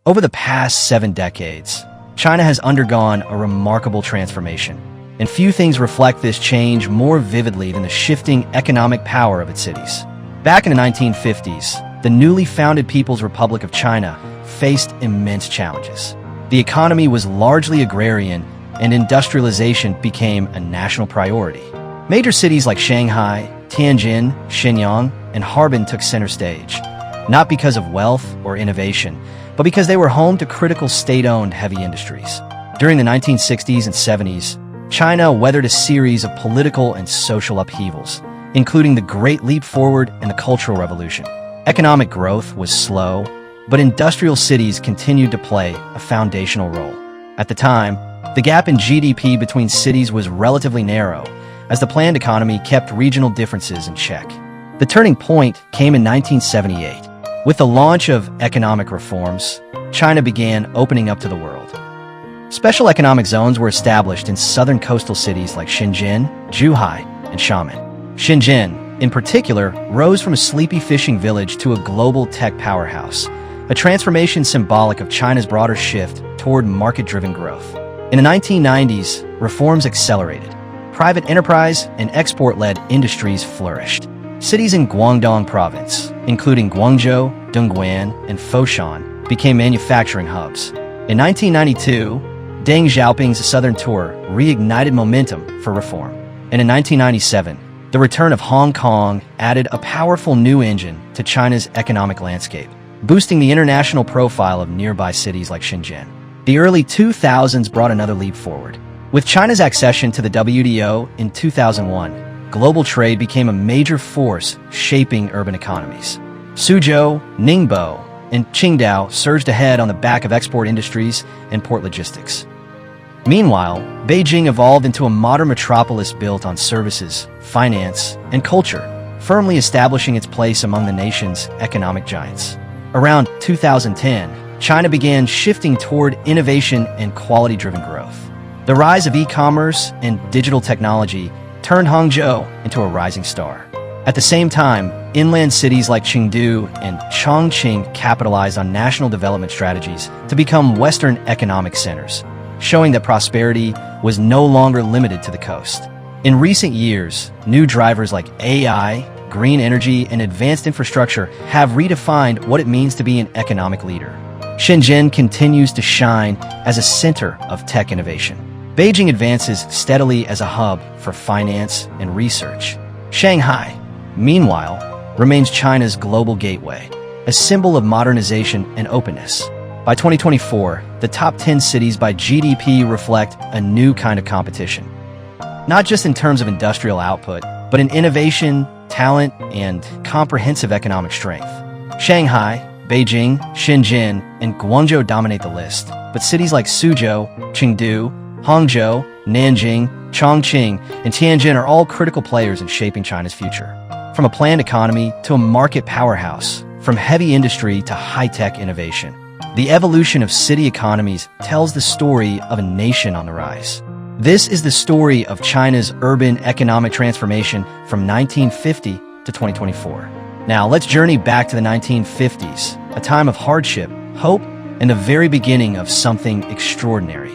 Over the past 7 decades, China has undergone a remarkable transformation, and few things reflect this change more vividly than the shifting economic power of its cities. Back in the 1950s, the newly founded People's Republic of China faced immense challenges. The economy was largely agrarian, and industrialization became a national priority. Major cities like Shanghai, Tianjin, Shenyang, and Harbin took center stage, not because of wealth or innovation, but because they were home to critical state-owned heavy industries. During the 1960s and 70s, China weathered a series of political and social upheavals, including the Great Leap Forward and the Cultural Revolution. Economic growth was slow, but industrial cities continued to play a foundational role. At the time, the gap in GDP between cities was relatively narrow, as the planned economy kept regional differences in check. The turning point came in 1978. With the launch of economic reforms, China began opening up to the world. Special economic zones were established in southern coastal cities like Shenzhen, Zhuhai, and Xiamen. Shenzhen, in particular, rose from a sleepy fishing village to a global tech powerhouse, a transformation symbolic of China's broader shift toward market-driven growth. In the 1990s, reforms accelerated. Private enterprise and export-led industries flourished. Cities in Guangdong province, including Guangzhou, Dongguan, and Foshan, became manufacturing hubs. In 1992, Deng Xiaoping's Southern Tour reignited momentum for reform. And in 1997, the return of Hong Kong added a powerful new engine to China's economic landscape, boosting the international profile of nearby cities like Shenzhen. The early 2000s brought another leap forward. With China's accession to the WTO in 2001, global trade became a major force shaping urban economies. Suzhou, Ningbo, and Qingdao surged ahead on the back of export industries and port logistics. Meanwhile, Beijing evolved into a modern metropolis built on services, finance, and culture, firmly establishing its place among the nation's economic giants. Around 2010, China began shifting toward innovation and quality-driven growth. The rise of e-commerce and digital technology turned Hangzhou into a rising star. At the same time, inland cities like Chengdu and Chongqing capitalized on national development strategies to become Western economic centers, showing that prosperity was no longer limited to the coast. In recent years, new drivers like AI, green energy, and advanced infrastructure have redefined what it means to be an economic leader. Shenzhen continues to shine as a center of tech innovation. Beijing advances steadily as a hub for finance and research. Shanghai, meanwhile, remains China's global gateway, a symbol of modernization and openness. By 2024, the top 10 cities by GDP reflect a new kind of competition, not just in terms of industrial output, but in innovation, talent, and comprehensive economic strength. Shanghai, Beijing, Shenzhen, and Guangzhou dominate the list, but cities like Suzhou, Chengdu, Hangzhou, Nanjing, Chongqing, and Tianjin are all critical players in shaping China's future. From a planned economy to a market powerhouse, from heavy industry to high-tech innovation, the evolution of city economies tells the story of a nation on the rise. This is the story of China's urban economic transformation from 1950 to 2024. Now, let's journey back to the 1950s, a time of hardship, hope, and the very beginning of something extraordinary.